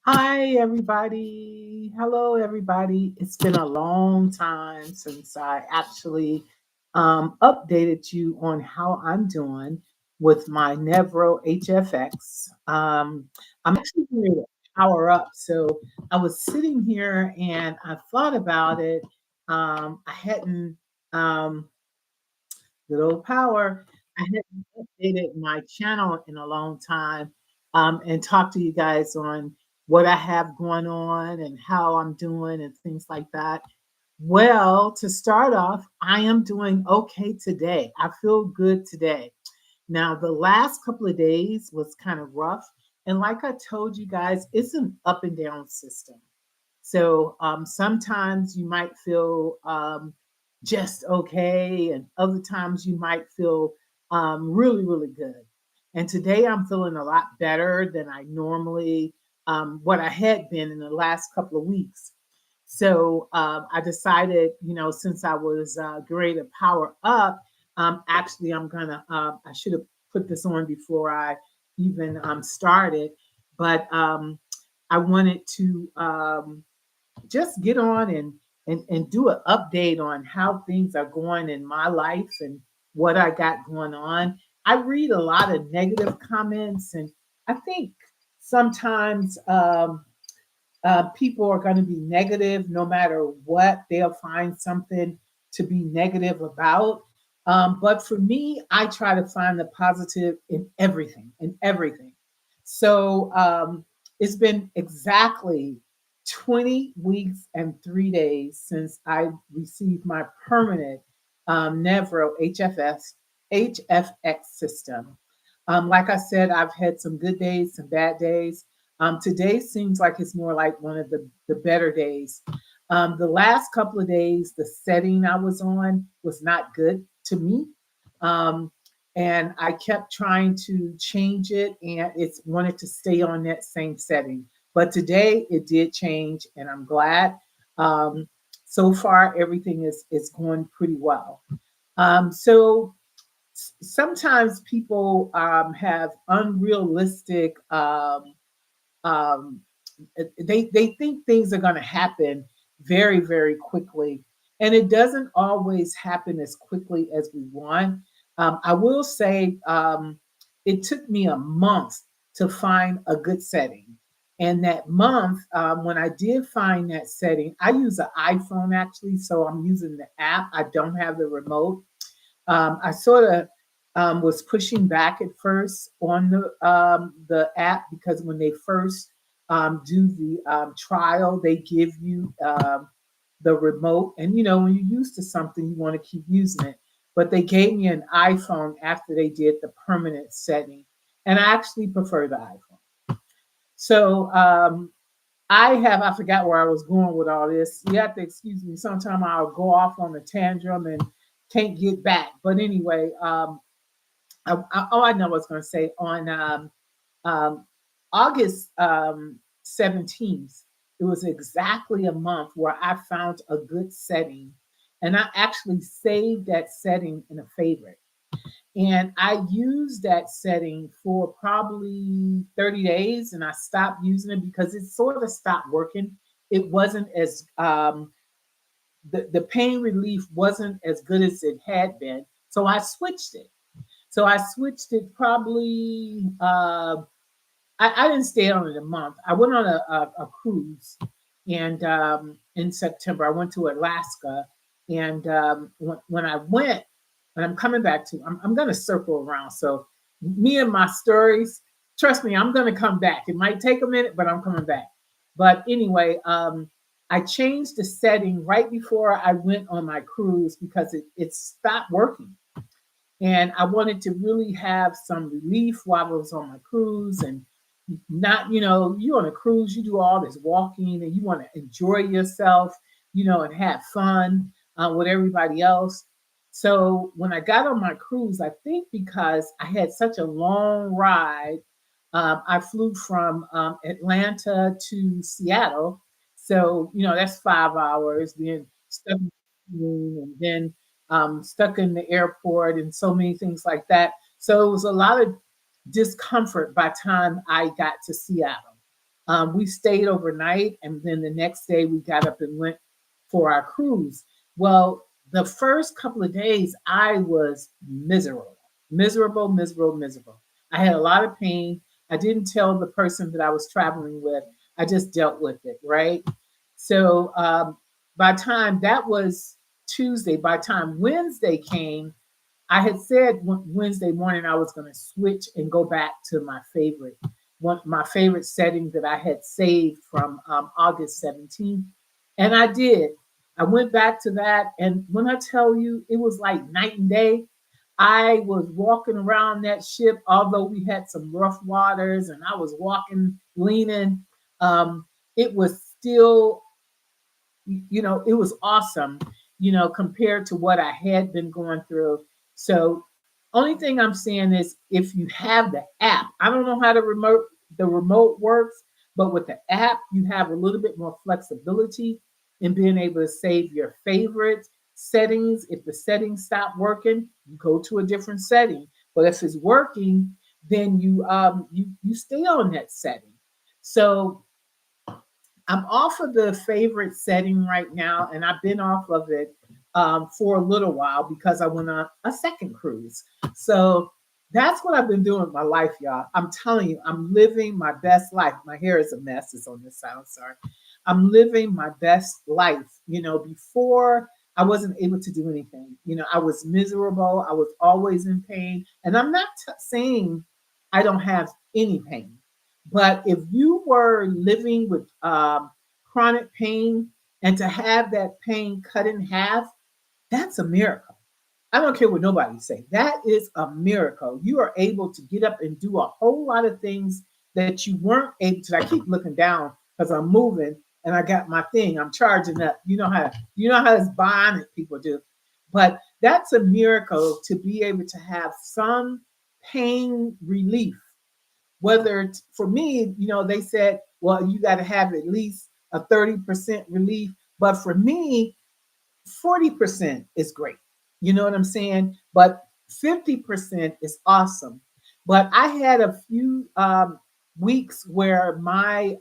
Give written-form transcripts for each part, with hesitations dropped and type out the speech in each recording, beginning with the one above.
Hi, everybody. Hello, everybody. It's been a long time since I actually updated you on how I'm doing with my Nevro HFX. I'm actually going to power up. So I was sitting here and I thought about it. I hadn't um, Little power. I hadn't updated my channel in a long time and talked to you guys on what I have going on and how I'm doing and things like that. Well, to start off, I am doing okay today. I feel good today. Now, the last couple of days was kind of rough. And like I told you guys, it's an up and down system. So sometimes you might feel just okay, and other times you might feel really, really good. And today I'm feeling a lot better than I normally, what I had been in the last couple of weeks. So I decided, since I was ready to power up, actually I should have put this on before I even started, but I wanted to just get on and do an update on how things are going in my life and what I got going on. I read a lot of negative comments, and I think sometimes people are going to be negative no matter what. They'll find something to be negative about. But for me, I try to find the positive in everything, in everything. So it's been exactly 20 weeks and 3 days since I received my permanent Nevro HFX system. Like I said, I've had some good days, some bad days. Today seems like it's more like one of the better days. The last couple of days, the setting I was on was not good to me. Um, and I kept trying to change it, and it's wanted to stay on that same setting. But today it did change, and I'm glad. Um, so far, everything is going pretty well. So sometimes people have unrealistic um, they think things are going to happen very, very quickly, and it doesn't always happen as quickly as we want. I will say it took me a month to find a good setting, and that month when I did find that setting, I use an iPhone actually, so I'm using the app. I don't have the remote. I sort of was pushing back at first on the app because when they first do the trial, they give you the remote, and when you're used to something, you want to keep using it. But they gave me an iPhone after they did the permanent setting, and I actually prefer the iPhone. So I forgot where I was going with all this. You have to excuse me. Sometimes I'll go off on a tantrum and can't get back. But anyway, I know what I was going to say on um, August 17th. It was exactly a month where I found a good setting, and I actually saved that setting in a favorite. And I used that setting for probably 30 days and I stopped using it because it sort of stopped working. It wasn't as, the pain relief wasn't as good as it had been. So I switched it. So I switched it probably, I didn't stay on it a month. I went on a cruise and in September, I went to Alaska. And when I went, and I'm coming back to, I'm going to circle around. So me and my stories, trust me, I'm going to come back. It might take a minute, but I'm coming back. But anyway, I changed the setting right before I went on my cruise because it stopped working. And I wanted to really have some relief while I was on my cruise and not, you on a cruise, you do all this walking and you want to enjoy yourself, and have fun with everybody else. So when I got on my cruise, I think because I had such a long ride, I flew from Atlanta to Seattle. So, that's 5 hours, then stuck in the room, and then stuck in the airport and so many things like that. So it was a lot of discomfort by the time I got to Seattle. We stayed overnight, and then the next day we got up and went for our cruise. Well, the first couple of days I was miserable, miserable, miserable, miserable. I had a lot of pain. I didn't tell the person that I was traveling with. I just dealt with it, right? So by the time that was Tuesday, by the time Wednesday came, I had said Wednesday morning I was going to switch and go back to my favorite setting that I had saved from August 17th, and I did. I went back to that, and when I tell you, it was like night and day. I was walking around that ship, although we had some rough waters, and I was walking, leaning. Um, it was still, it was awesome, compared to what I had been going through. So, only thing I'm saying is if you have the app, I don't know how the remote works, but with the app, you have a little bit more flexibility in being able to save your favorite settings. If the settings stop working, you go to a different setting. But if it's working, then you stay on that setting. So I'm off of the favorite setting right now, and I've been off of it for a little while because I went on a second cruise. So that's what I've been doing with my life, y'all. I'm telling you, I'm living my best life. My hair is a mess. It's on this side. I'm sorry. I'm living my best life. Before I wasn't able to do anything. I was miserable. I was always in pain. And I'm not saying I don't have any pain. But if you were living with chronic pain and to have that pain cut in half, that's a miracle. I don't care what nobody say. That is a miracle. You are able to get up and do a whole lot of things that you weren't able to. I keep looking down because I'm moving and I got my thing. I'm charging up. You know how this bionic people do. But that's a miracle to be able to have some pain relief, for me, they said, well, you got to have at least a 30% relief. But for me, 40% is great. You know what I'm saying? But 50% is awesome. But I had a few weeks where my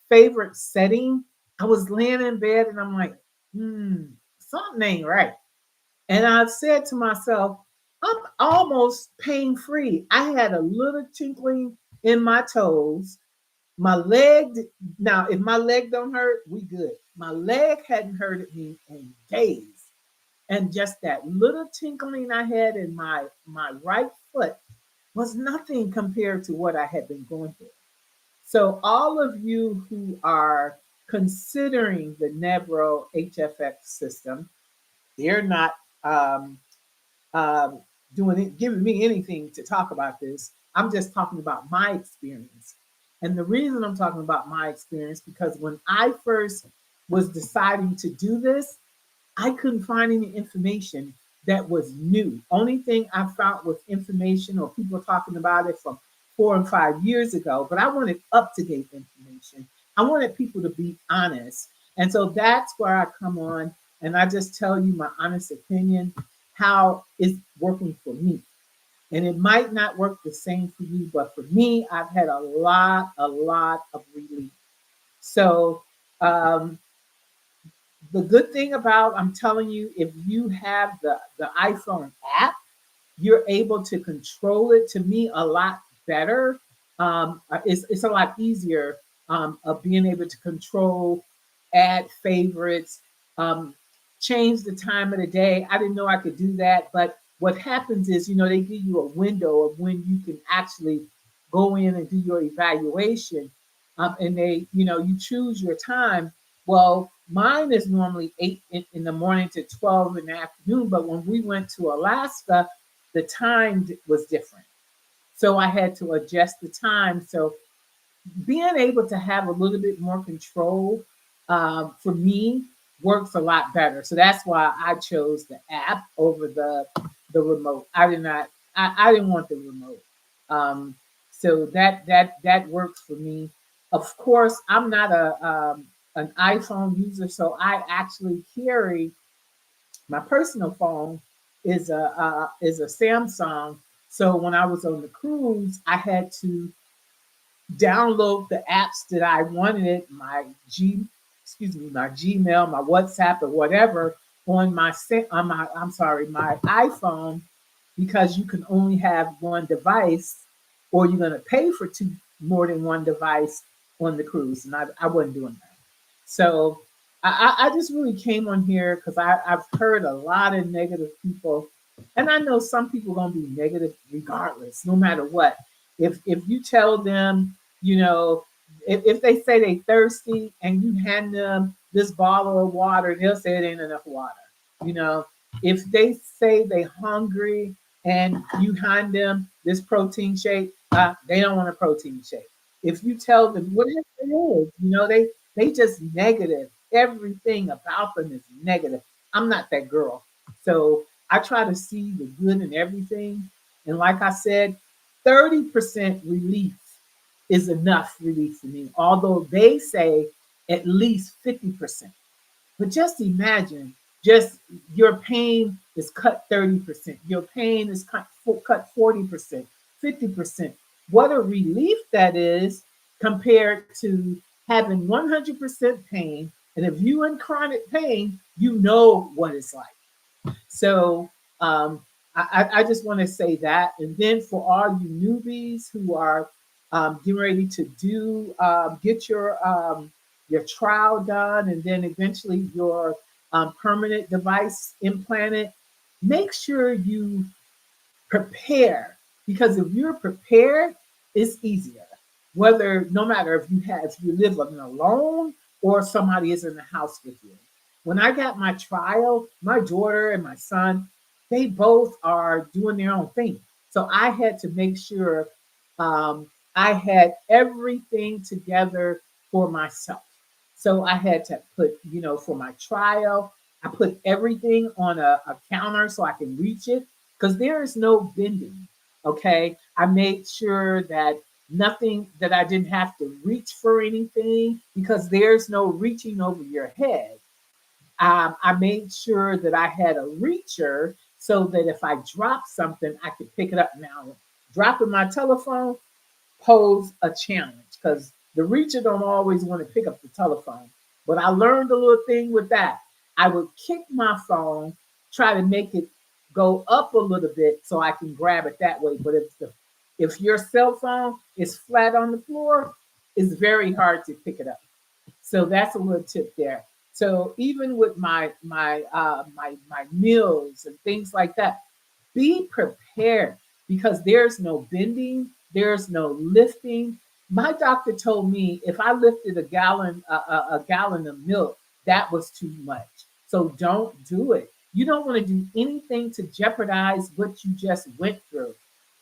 favorite setting, I was laying in bed and I'm like, something ain't right. And I said to myself, I'm almost pain free. I had a little tinkling in my toes. My leg, now, if my leg don't hurt, we good. My leg hadn't hurted me in days. And just that little tinkling I had in my right foot was nothing compared to what I had been going through. So, all of you who are considering the Nevro HFX system, they're not um, um, doing it, giving me anything to talk about this. I'm just talking about my experience. And the reason I'm talking about my experience because when I first was deciding to do this, I couldn't find any information that was new. Only thing I found was information or people talking about it from 4 and 5 years ago, but I wanted up to date information. I wanted people to be honest. And so that's where I come on and I just tell you my honest opinion, how it's working for me. And it might not work the same for you, but for me, I've had a lot of relief. So, um, the good thing about, I'm telling you, if you have the iPhone app, you're able to control it to me a lot better. It's a lot easier of being able to control, add favorites, um, change the time of the day. I didn't know I could do that, but what happens is, they give you a window of when you can actually go in and do your evaluation, and you choose your time. Well, mine is normally 8 in the morning to 12 in the afternoon, but when we went to Alaska, the time was different. So I had to adjust the time. So being able to have a little bit more control for me works a lot better. So that's why I chose the app over the remote. I did not. I didn't want the remote. Um, so that works for me. Of course, I'm not an iPhone user, so I actually carry my personal phone is a Samsung. So when I was on the cruise, I had to download the apps that I wanted, my Gmail, my WhatsApp, or whatever on my iPhone, because you can only have one device, or you're going to pay for two more than one device on the cruise, and I wasn't doing that. So I just really came on here because I've heard a lot of negative people, and I know some people are going to be negative regardless, no matter what. If you tell them, you know, if they say they thirsty and you hand them this bottle of water, they'll say it ain't enough water. You know, if they say they hungry and you hand them this protein shake, they don't want a protein shake. If you tell them whatever it is, they just negative. Everything about them is negative. I'm not that girl. So I try to see the good in everything. And like I said, 30% relief is enough relief for me, although they say at least 50%. But just imagine, just your pain is cut 30%, your pain is cut 40%, 50%. What a relief that is compared to having 100% pain. And if you in chronic pain, you know what it's like. So I just want to say that. And then for all you newbies who are getting ready to get your trial done, and then eventually your permanent device implanted, make sure you prepare, because if you're prepared, it's easier. Whether no matter if you live alone or somebody is in the house with you. When I got my trial, my daughter and my son, they both are doing their own thing. So I had to make sure I had everything together for myself. So I had to put, for my trial, I put everything on a counter so I can reach it, because there is no bending. Okay. I made sure that nothing, that I didn't have to reach for anything, because there's no reaching over your head. I made sure that I had a reacher so that if I drop something, I could pick it up. Now, dropping my telephone pose a challenge, because the reacher don't always want to pick up the telephone. But I learned a little thing with that. I would kick my phone, try to make it go up a little bit so I can grab it that way. But if your cell phone is flat on the floor, it's very hard to pick it up. So that's a little tip there. So even with my meals and things like that, be prepared, because there's no bending, there's no lifting. My doctor told me if I lifted a gallon of milk, that was too much. So don't do it. You don't want to do anything to jeopardize what you just went through.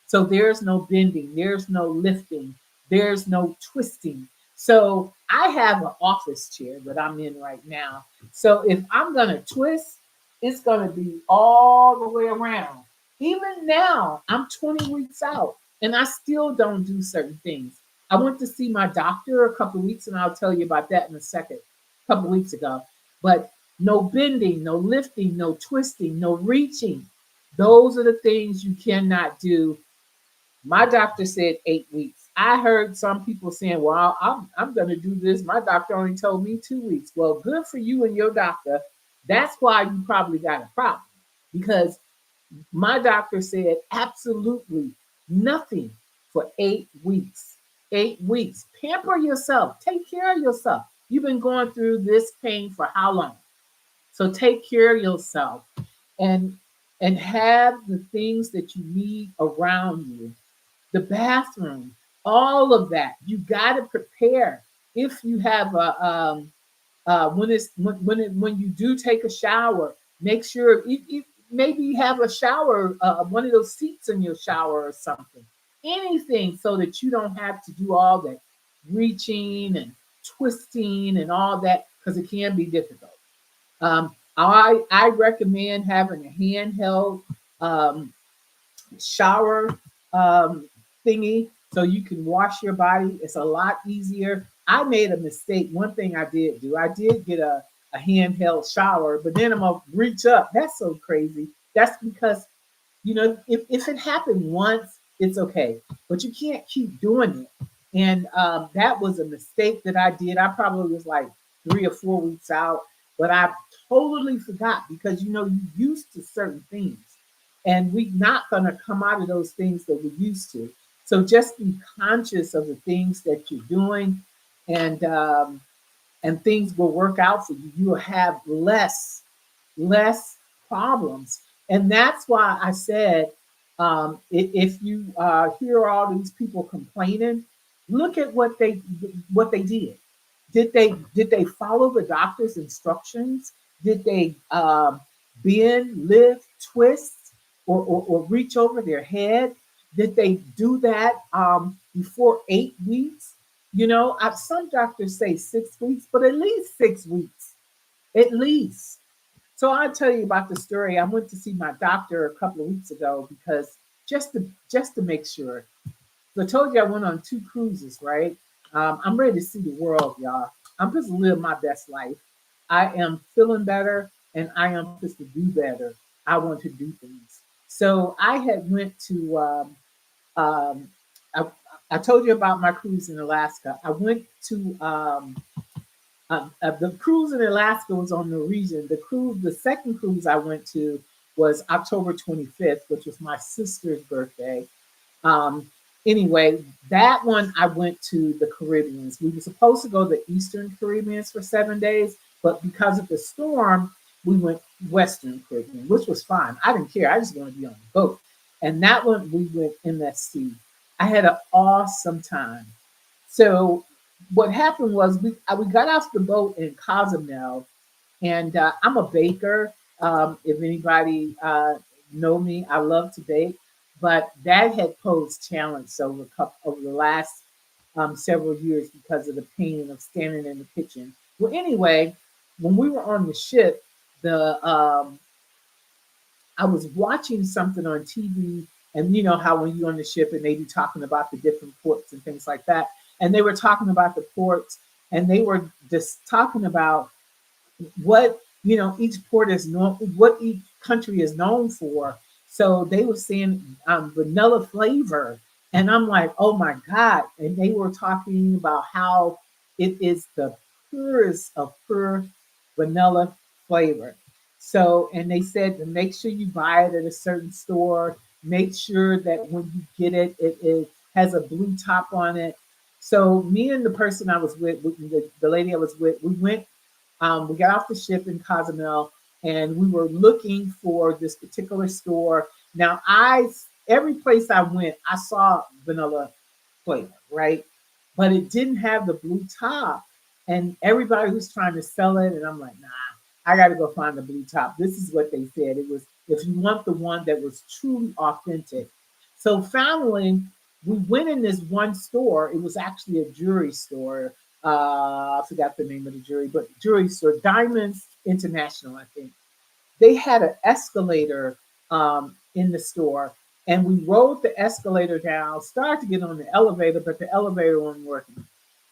So there's no bending, there's no lifting, there's no twisting. So I have an office chair that I'm in right now. So if I'm gonna twist, it's gonna be all the way around. Even now, I'm 20 weeks out and I still don't do certain things. I went to see my doctor a couple of weeks, and I'll tell you about that in a second, a couple of weeks ago. But no bending, no lifting, no twisting, no reaching. Those are the things you cannot do. My doctor said 8 weeks. I heard some people saying, well, I'm going to do this. My doctor only told me 2 weeks. Well, good for you and your doctor. That's why you probably got a problem, because my doctor said absolutely nothing for 8 weeks. 8 weeks. Pamper yourself. Take care of yourself. You've been going through this pain for how long? So take care of yourself, and have the things that you need around you. The bathroom, all of that. You got to prepare. If you have when you do take a shower, make sure maybe you have a shower, one of those seats in your shower or something. Anything so that you don't have to do all that reaching and twisting and all that, because it can be difficult. I recommend having a handheld um, shower um, thingy so you can wash your body. It's a lot easier. I made a mistake. One thing I did do, I did get a handheld shower, but then I'm gonna reach up. That's so crazy. That's because, if it happened once, it's okay, but you can't keep doing it. And that was a mistake that I did. I probably was like 3 or 4 weeks out, but I totally forgot because you used to certain things, and we're not gonna come out of those things that we're used to. So just be conscious of the things that you're doing, and things will work out for you. You will have less problems. And that's why I said, if you hear all these people complaining, look at what they did. Did they follow the doctor's instructions? Did they bend, lift, twist, or reach over their head? Did they do that before 8 weeks? Some doctors say 6 weeks, but at least 6 weeks, at least. So I'll tell you about the story. I went to see my doctor a couple of weeks ago because just to make sure. So I told you I went on 2 cruises, right? I'm ready to see the world, y'all. I'm supposed to live my best life. I am feeling better, and I am supposed to do better. I want to do things. So I had went to. Um, I, I told you about my cruise in Alaska. I went to the cruise in Alaska was on Norwegian. The second cruise I went to was October 25th, which was my sister's birthday. Um, anyway, that one I went to the Caribbeans. We were supposed to go to the Eastern Caribbeans for 7 days, but because of the storm, we went Western Caribbean, which was fine. I didn't care. I just wanted to be on the boat. And that one we went MSC. I had an awesome time. So what happened was we got off the boat in Cozumel, and I'm a baker. If anybody know me, I love to bake, but that had posed challenge over the last several years because of the pain of standing in the kitchen. Well, anyway, when we were on the ship, the I was watching something on TV, and you know how when you're on the ship and they be talking about the different ports and things like that, and they were talking about the ports, and they were just talking about what each port is known, what each country is known for. So they were saying vanilla flavor, and I'm like, oh my god! And they were talking about how it is the purest of pure vanilla flavor. So, and they said to make sure you buy it at a certain store. Make sure that when you get it, it has a blue top on it. So, me and the person I was with the lady I was with, we got off the ship in Cozumel, and we were looking for this particular store. Now, every place I went, I saw vanilla flavor, right? But it didn't have the blue top, and everybody was trying to sell it, and I'm like, nah, I got to go find the blue top. This is what they said. It was if you want the one that was truly authentic. So finally, we went in this one store. It was actually a jewelry store. I forgot the name of the jewelry, but jewelry store, Diamonds International, I think. They had an escalator in the store, and we rode the escalator down, started to get on the elevator, but the elevator wasn't working.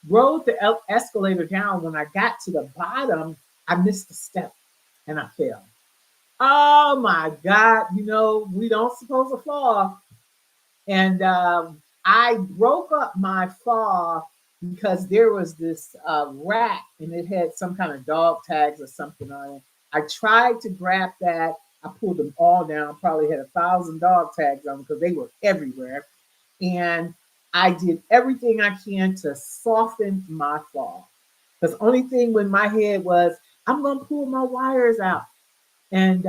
Rode the escalator down. When I got to the bottom, I missed a step and I fell. Oh my God, we don't supposed to fall. And I broke up my fall because there was this rack, and it had some kind of dog tags or something on it. I tried to grab that. I pulled them all down, probably had 1,000 dog tags on them because they were everywhere. And I did everything I can to soften my fall. Because only thing when my head was, I'm gonna pull my wires out. And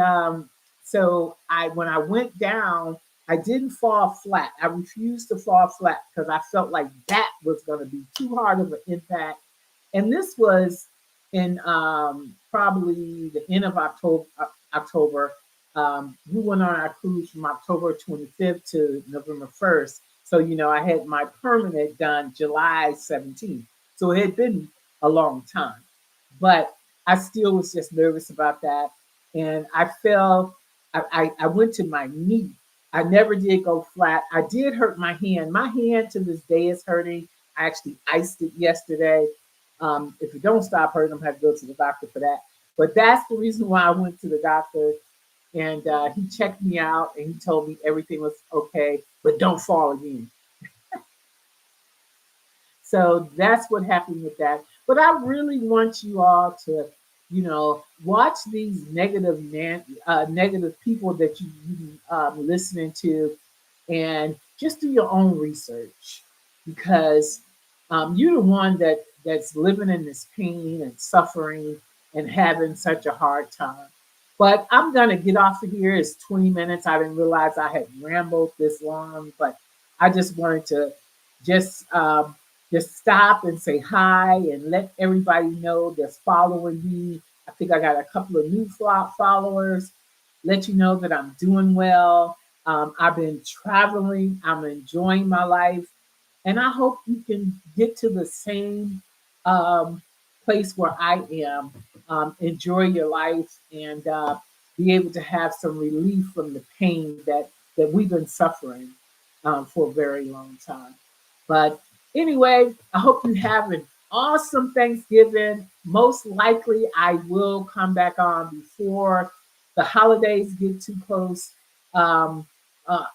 so when I went down, I didn't fall flat. I refused to fall flat because I felt like that was going to be too hard of an impact. And this was in probably the end of October. We went on our cruise from October 25th to November 1st. So, I had my permanent done July 17th. So it had been a long time. But I still was just nervous about that. And I fell, I went to my knee. I never did go flat. I did hurt my hand. My hand to this day is hurting. I actually iced it yesterday. If it don't stop hurting, I'm gonna have to go to the doctor for that. But that's the reason why I went to the doctor, and he checked me out and he told me everything was okay, but don't fall again. So that's what happened with that. But I really want you all to, watch these negative people that you listening to, and just do your own research, because you're the one that's living in this pain and suffering and having such a hard time. But I'm gonna get off of here. It's 20 minutes. I didn't realize I had rambled this long, but I just wanted to just just stop and say hi and let everybody know that's following me. I think I got a couple of new followers. Let you know that I'm doing well. I've been traveling. I'm enjoying my life, and I hope you can get to the same um, place where I am. Enjoy your life and be able to have some relief from the pain that we've been suffering for a very long time. But anyway, I hope you have an awesome Thanksgiving. Most likely, I will come back on before the holidays get too close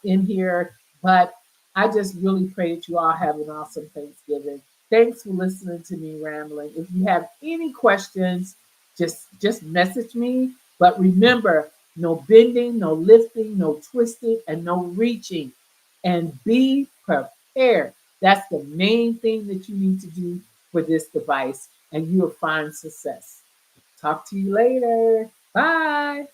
in here. But I just really pray that you all have an awesome Thanksgiving. Thanks for listening to me rambling. If you have any questions, just message me. But remember, no bending, no lifting, no twisting, and no reaching. And be prepared. That's the main thing that you need to do for this device, and you'll find success. Talk to you later. Bye.